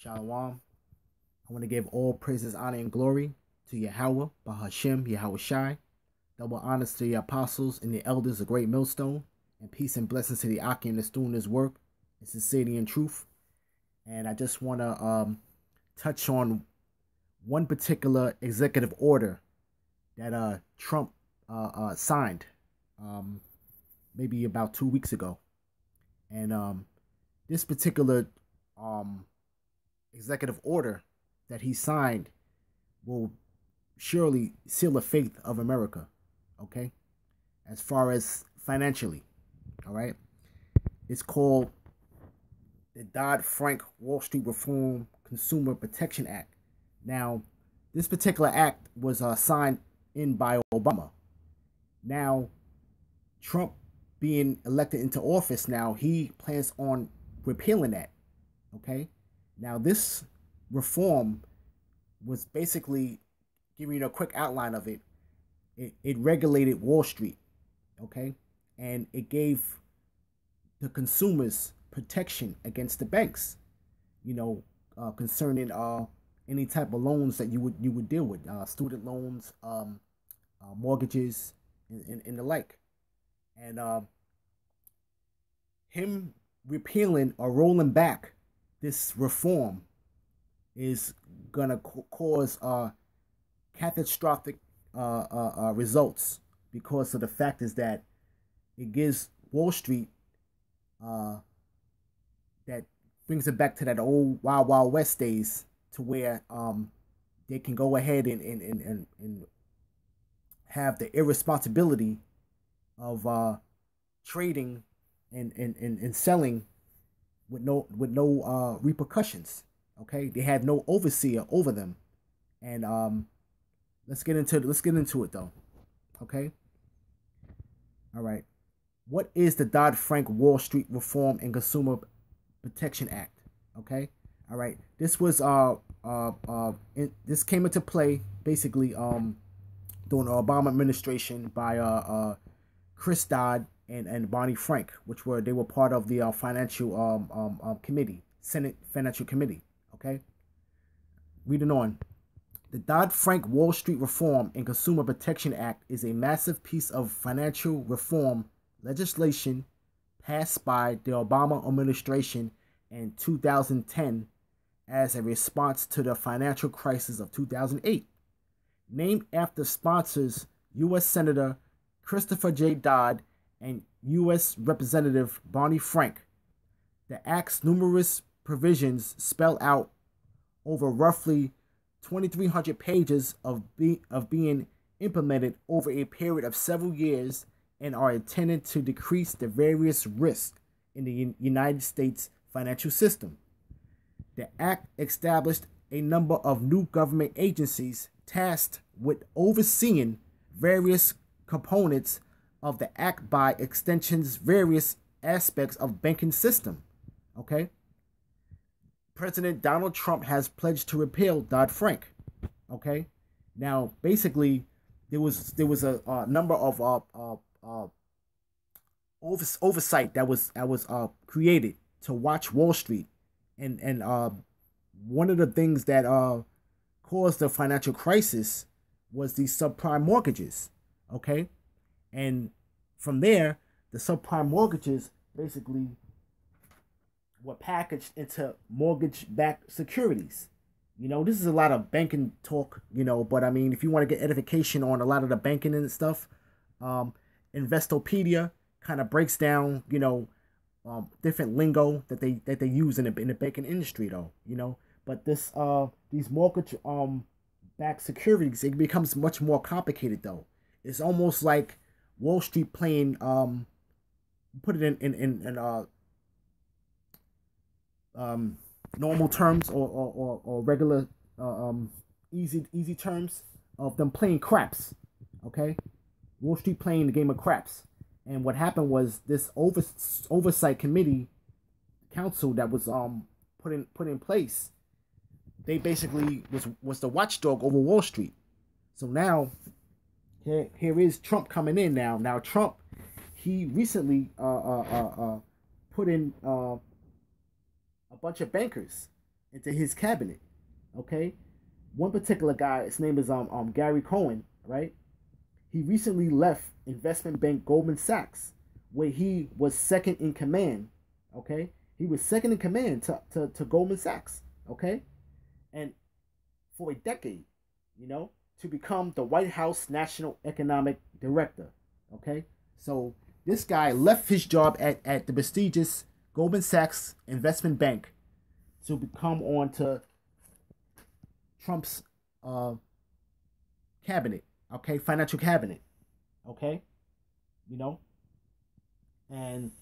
Shalom. I want to give all praises, honor, and glory to Yahweh, Bahashem, Yahweh Shai. Double honors to the apostles and the elders of Great Millstone. And peace and blessings to the Akim that's doing this work in sincerity and truth. And I just want to touch on one particular executive order that Trump signed maybe about 2 weeks ago. And this particular executive order that he signed will surely seal the fate of America, okay? As far as financially, all right? It's called the Dodd-Frank Wall Street Reform Consumer Protection Act. Now, this particular act was signed in by Obama. Now, Trump being elected into office now, he plans on repealing that, okay? Now, this reform was basically, giving you a quick outline of it, it regulated Wall Street, okay? And it gave the consumers protection against the banks, concerning any type of loans that you would deal with, student loans, mortgages, and the like. And him repealing or rolling back this reform is gonna cause catastrophic results, because of the fact is that it gives Wall Street that brings it back to that old Wild Wild West days, to where they can go ahead and have the irresponsibility of trading and selling with no repercussions. Okay, they had no overseer over them. And let's get into it though. Okay, all right. What is the Dodd-Frank Wall Street Reform and Consumer Protection Act? Okay, all right. This was this came into play basically during the Obama administration by Chris Dodd and Barney Frank, they were part of the financial committee, Senate Financial Committee. Okay, reading on. The Dodd-Frank Wall Street Reform and Consumer Protection Act is a massive piece of financial reform legislation passed by the Obama administration in 2010 as a response to the financial crisis of 2008. Named after sponsors U.S. Senator Christopher J. Dodd and U.S. Representative Barney Frank, the Act's numerous provisions spell out over roughly 2,300 pages of being implemented over a period of several years, and are intended to decrease the various risks in the United States financial system. The Act established a number of new government agencies tasked with overseeing various components of the Act, by extensions various aspects of banking system. Okay, President Donald Trump has pledged to repeal Dodd-Frank. Okay, now basically there was a number of oversight that was created to watch Wall Street, and one of the things that caused the financial crisis was the subprime mortgages. Okay, and from there, the subprime mortgages basically were packaged into mortgage-backed securities. This is a lot of banking talk, but I mean, if you want to get edification on a lot of the banking and stuff, Investopedia kind of breaks down, different lingo that they use in the banking industry, though, But these mortgage backed securities, it becomes much more complicated, though. It's almost like Wall Street playing put it in normal terms, or regular easy terms, of them playing craps. Okay, Wall Street playing the game of craps. And what happened was this oversight committee council that was put in place, they basically was the watchdog over Wall Street. So now here is Trump coming in now. Now Trump, he recently put in a bunch of bankers into his cabinet. Okay, one particular guy, his name is Gary Cohen, right? He recently left investment bank Goldman Sachs, where he was second in command. Okay, he was second in command to Goldman Sachs. Okay, and for a decade, you know, to become the White House National Economic Director. Okay, so this guy left his job at the prestigious Goldman Sachs Investment Bank to become on to Trump's cabinet, okay, financial cabinet, okay, you know, and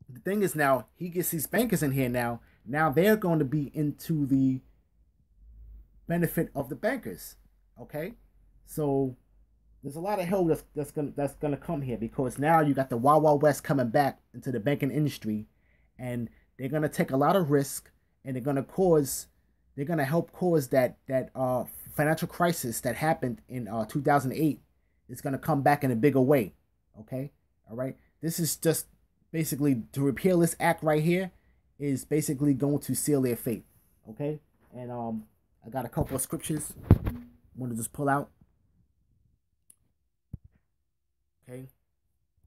the thing is now he gets these bankers in here now. Now they're going to be into the benefit of the bankers, okay. So there's a lot of hell that's gonna come here because now you got the Wild Wild West coming back into the banking industry, and they're gonna take a lot of risk, and they're gonna help cause that financial crisis that happened in 2008 is gonna come back in a bigger way. Okay, all right. This is just basically to repeal this act right here is basically going to seal their fate. Okay, and I got a couple of scriptures I want to just pull out. Okay,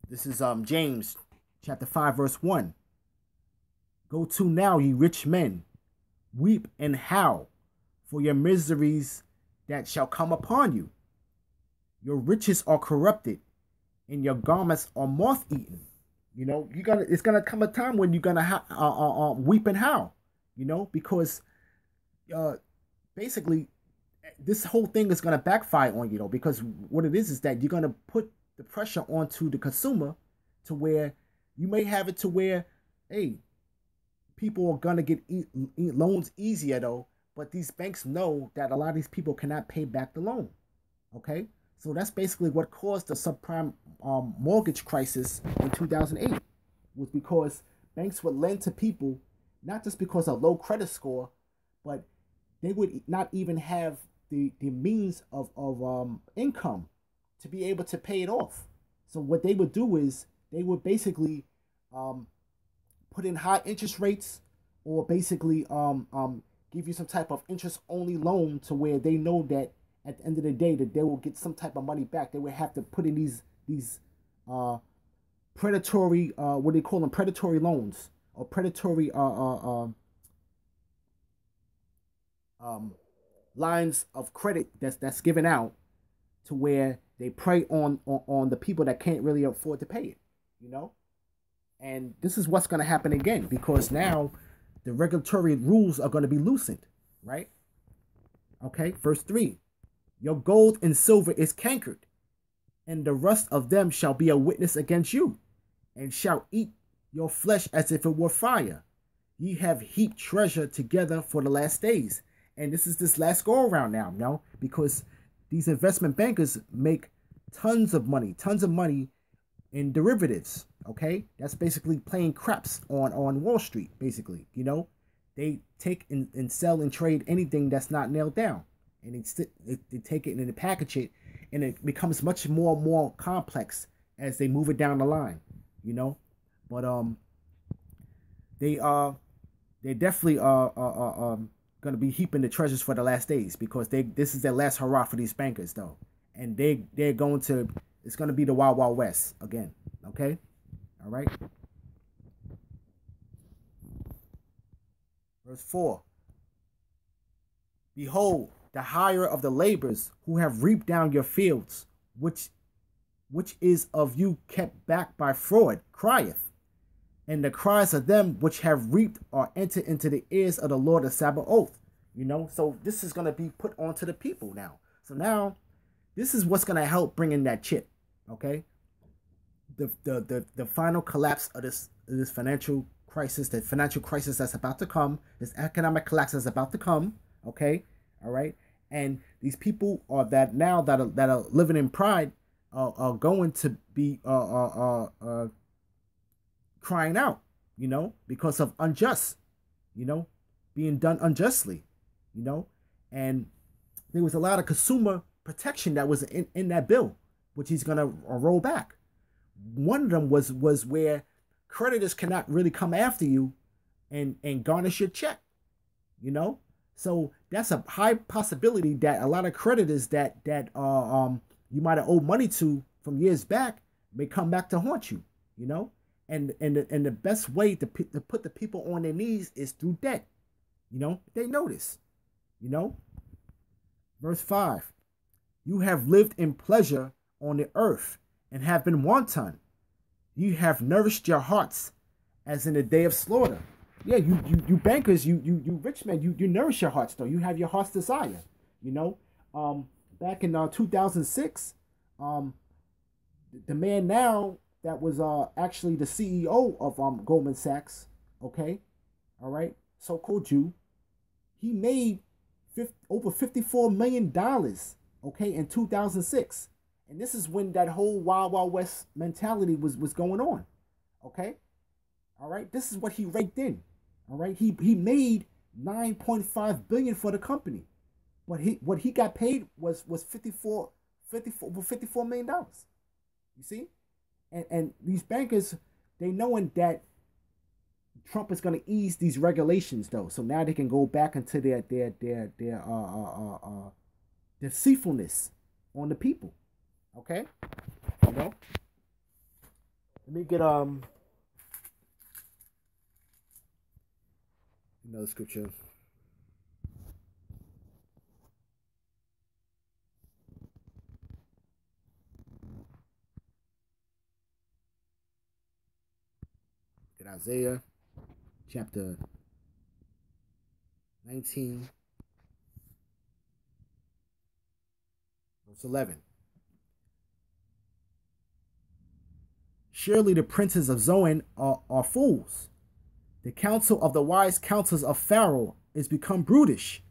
this is James chapter 5 verse 1. Go to now, ye rich men, weep and howl for your miseries that shall come upon you. Your riches are corrupted, and your garments are moth-eaten. You know, it's gonna come a time when you're gonna weep and howl. You know, because basically this whole thing is gonna backfire on you, though, because what it is that you're gonna put the pressure onto the consumer to where you may have it to where, hey, people are gonna get loans easier though, but these banks know that a lot of these people cannot pay back the loan. Okay, so that's basically what caused the subprime mortgage crisis in 2008, was because banks would lend to people not just because of low credit score, but they would not even have the means of income to be able to pay it off. So what they would do is they would basically put in high interest rates, or basically give you some type of interest only loan to where they know that at the end of the day that they will get some type of money back. They would have to put in these predatory what do they call them, predatory loans, or predatory lines of credit that's given out to where they prey on the people that can't really afford to pay it, you know. And this is what's going to happen again, because now the regulatory rules are going to be loosened, right? Okay, verse 3. Your gold and silver is cankered, and the rust of them shall be a witness against you, and shall eat your flesh as if it were fire. Ye have heaped treasure together for the last days. And this last go around now, you know, because these investment bankers make tons of money in derivatives. Okay, that's basically playing craps on Wall Street. Basically, you know, they take and sell and trade anything that's not nailed down, and they take it and they package it, and it becomes much more complex as they move it down the line, you know. But they definitely going to be heaping the treasures for the last days, because this is their last hurrah for these bankers though, and they're going to, it's going to be the Wild Wild West again. Okay, all right. Verse 4. Behold, the hire of the laborers who have reaped down your fields, which is of you kept back by fraud, crieth, and the cries of them which have reaped are entered into the ears of the Lord of Sabaoth. You know, so this is going to be put onto the people now. So now, this is what's going to help bring in that chip. Okay, the final collapse of this financial crisis, the financial crisis that's about to come, this economic collapse that's about to come. Okay, all right, and these people that are living in pride are going to be crying out, you know, because of unjust, you know, being done unjustly, you know. And there was a lot of consumer protection that was in that bill, which he's gonna roll back. One of them was where creditors cannot really come after you and garnish your check. You know, so that's a high possibility that a lot of creditors you might have owed money to from years back may come back to haunt you. You know, and the best way to put the people on their knees is through debt. You know, they know this. You know, verse 5. You have lived in pleasure on the earth and have been wanton. You have nourished your hearts as in the day of slaughter. Yeah, you bankers, you rich men, you nourish your hearts though. You have your heart's desire. You know, back in 2006, the man now that was actually the CEO of Goldman Sachs, okay, all right, so-called Jew, he made over $54 million, okay, in 2006, and this is when that whole Wild Wild West mentality was going on, okay, all right. This is what he raked in, all right. He made 9.5 billion for the company, but what he got paid was $54 million. You see, and these bankers, they knowing that Trump is going to ease these regulations though, so now they can go back into their deceitfulness on the people. Okay, you know. Let me get another scripture. Get Isaiah chapter 19, verse 11. Surely the princes of Zoan are fools. The counsel of the wise counselors of Pharaoh is become brutish.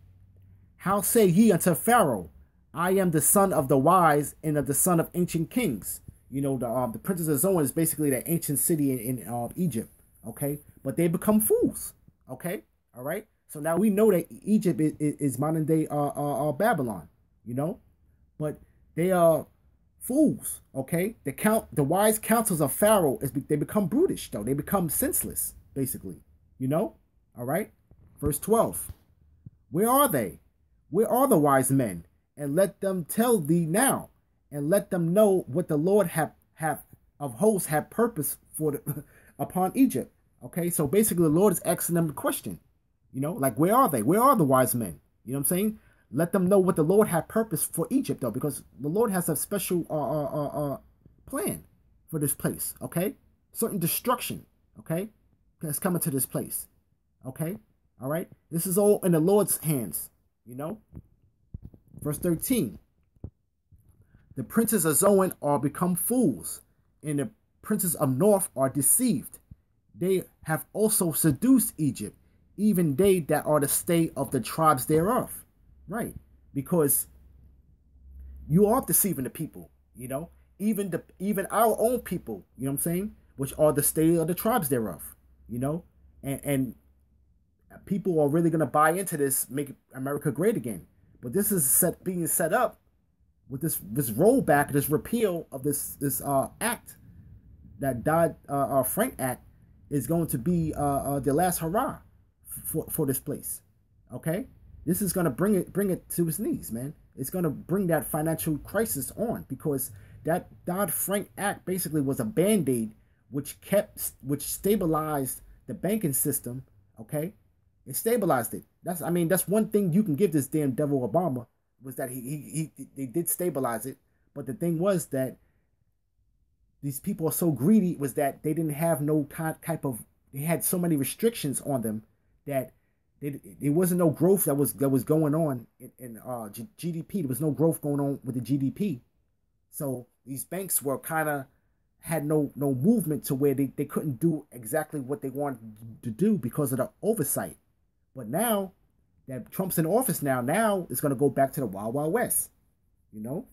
How say ye unto Pharaoh, I am the son of the wise and of the son of ancient kings. You know, the princes of Zoan is basically the ancient city in Egypt. Okay, but they become fools. Okay, all right. So now we know that Egypt is modern day Babylon. You know, but they are fools. Okay, the wise counsels of Pharaoh they become brutish though. They become senseless basically. You know, all right. Verse 12. Where are they? Where are the wise men? And let them tell thee now, and let them know what the Lord have of hosts have purpose for upon Egypt. Okay, so basically the Lord is asking them the question, you know, like where are they? Where are the wise men? You know what I'm saying? Let them know what the Lord had purpose for Egypt, though, because the Lord has a special plan for this place. Okay, certain destruction. Okay, that's coming to this place. Okay, all right. This is all in the Lord's hands. You know, verse 13. The princes of Zoan are become fools, and the princes of North are deceived. They have also seduced Egypt, even they that are the stay of the tribes thereof. Right. Because you are deceiving the people, you know, even our own people, you know what I'm saying, which are the stay of the tribes thereof, you know, and people are really gonna buy into this, make America great again. But this is being set up with this rollback, this repeal of this act, that Dodd-Frank Act, is going to be the last hurrah for this place. Okay, this is going to bring it to its knees, man. It's going to bring that financial crisis on, because that Dodd-Frank Act basically was a band-aid which stabilized the banking system. Okay, it stabilized it. That's one thing you can give this damn devil Obama, was that they did stabilize it. But the thing was that these people are so greedy, was that they didn't have no type of, they had so many restrictions on them that there wasn't no growth that was going on in GDP. There was no growth going on with the GDP. So these banks were kind of had no movement to where they couldn't do exactly what they wanted to do because of the oversight. But now that Trump's in office, now it's going to go back to the Wild Wild West, you know.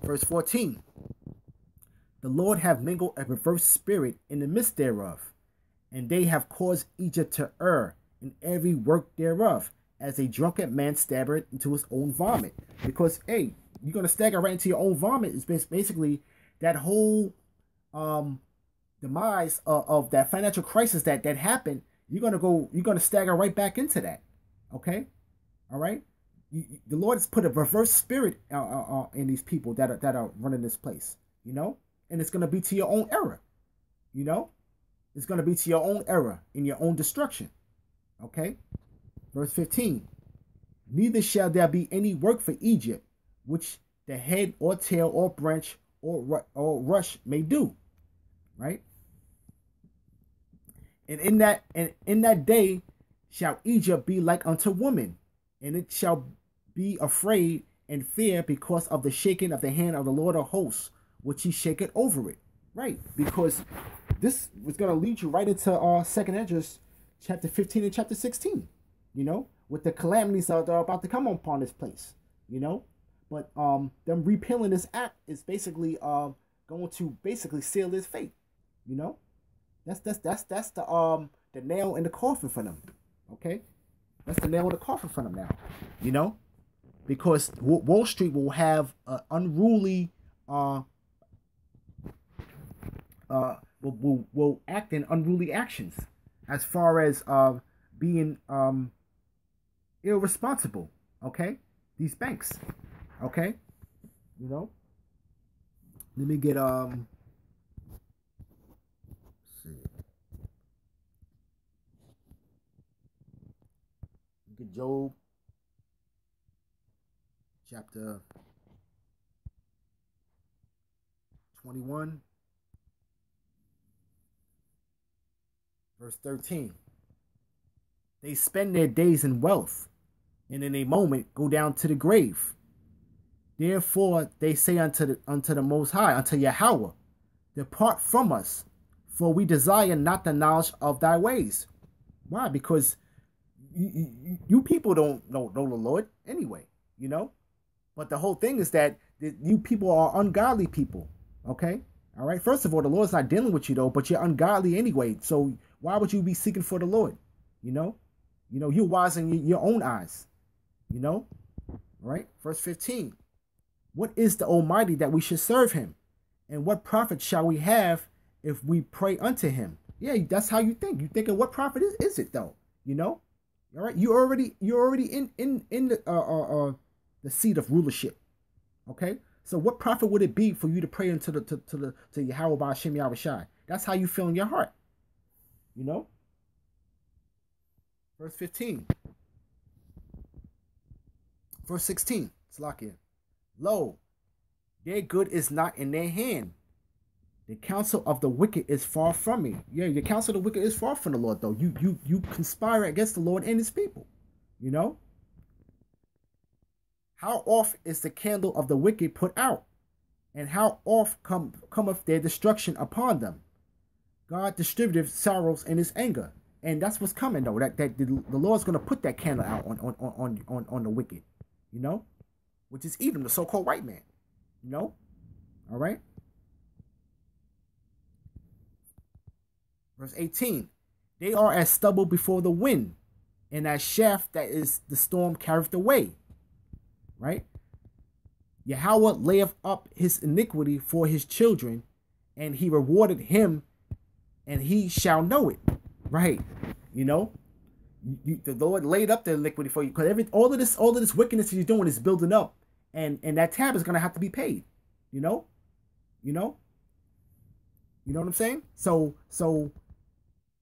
Verse 14. The Lord have mingled a perverse spirit in the midst thereof, and they have caused Egypt to err in every work thereof, as a drunken man staggereth into his own vomit. Because, hey, you're going to stagger right into your own vomit. It's basically that whole demise of that financial crisis that happened. you're gonna stagger right back into that. Okay, all right. The Lord has put a reverse spirit in these people that are running this place. You know, and it's gonna be to your own error. You know, it's gonna be to your own error in your own destruction. Okay, verse 15. Neither shall there be any work for Egypt, which the head or tail or branch or rush may do. Right? And in that day shall Egypt be like unto woman, and it shall be afraid and fear because of the shaking of the hand of the Lord of hosts, which he shaketh over it. Right? Because this was going to lead you right into Second Esdras chapter 15 and chapter 16. You know, with the calamities that are about to come upon this place. You know, but them repealing this act is basically going to basically seal his fate. You know, that's the nail in the coffin for them. Okay, that's the nail in the coffin for them now. You know, because Wall Street will have unruly will act in unruly actions as far as being irresponsible. Okay, these banks. Okay, you know. Let me get see. Get Job chapter 21 verse 13. They spend their days in wealth, and in a moment go down to the grave. Therefore they say unto the Most High, unto Yahweh, depart from us, for we desire not the knowledge of thy ways. Why? Because you people don't know the Lord anyway, you know. But the whole thing is that you people are ungodly people. Okay, all right. First of all, the Lord's not dealing with you though, but you're ungodly anyway. So why would you be seeking for the Lord? You know, you're wise in your own eyes. You know, all right. Verse 15. What is the Almighty that we should serve him? And what profit shall we have if we pray unto him? Yeah, that's how you think. You thinking what profit is it though? You know? All right. You're already in the seat of rulership. Okay? So what profit would it be for you to pray unto to Yahweh by Hashem Yahushai? That's how you feel in your heart. You know? Verse 15. Verse 16. Slakia. Lo, their good is not in their hand. The counsel of the wicked is far from me. Yeah, the counsel of the wicked is far from the Lord, though. You conspire against the Lord and his people. You know? How oft is the candle of the wicked put out? And how oft cometh their destruction upon them? God distributeth sorrows in his anger. And that's what's coming, though. That the Lord's going to put that candle out on the wicked. You know? Which is Edom, the so-called white man. You know? All right? Verse 18. They are as stubble before the wind, and as shaft that is the storm carrieth away. Right? Yahweh layeth up his iniquity for his children, and he rewarded him, and he shall know it. Right? You know? The Lord laid up the iniquity for you, because all of this wickedness he's doing is building up. And that tab is gonna have to be paid, you know what I'm saying? So,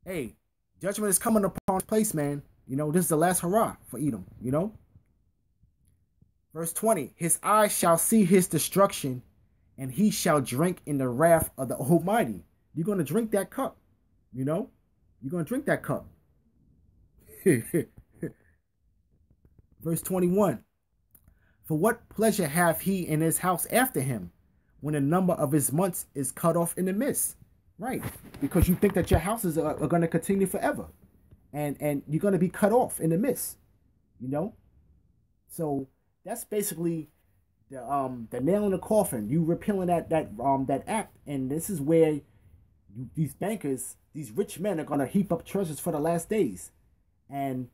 hey, judgment is coming upon place, man. You know, this is the last hurrah for Edom. You know, verse 20: His eyes shall see his destruction, and he shall drink in the wrath of the Almighty. You're gonna drink that cup, you know. You're gonna drink that cup. Verse 21. For what pleasure hath he in his house after him, when the number of his months is cut off in the midst? Right. Because you think that your houses are going to continue forever. And you're going to be cut off in the midst. You know? So that's basically the nail in the coffin. You repealing that act. And this is where these bankers, these rich men are going to heap up treasures for the last days. And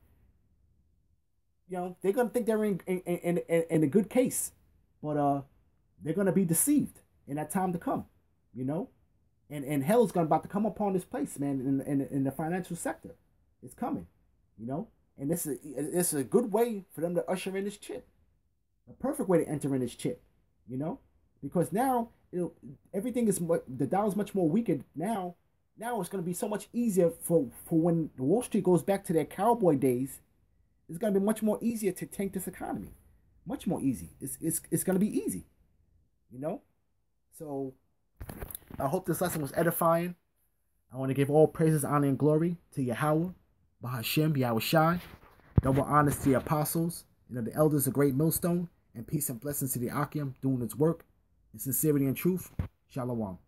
you know, they're gonna think they're in a good case, but they're gonna be deceived in that time to come, you know, and hell is about to come upon this place, man, in the financial sector. It's coming, you know, and it's a good way for them to usher in this chip, a perfect way to enter in this chip, you know, because now everything is the dollar's much more weaker now. Now it's going to be so much easier for when Wall Street goes back to their cowboy days. It's going to be much more easier to tank this economy, much more easy. It's going to be easy, you know. So I hope this lesson was edifying. I want to give all praises, honor, and glory to Yahweh, Bahashem, Yahweh Shai. Double honors to the apostles, the elders of Great Millstone, and peace and blessings to the Akim doing its work in sincerity and truth. Shalom.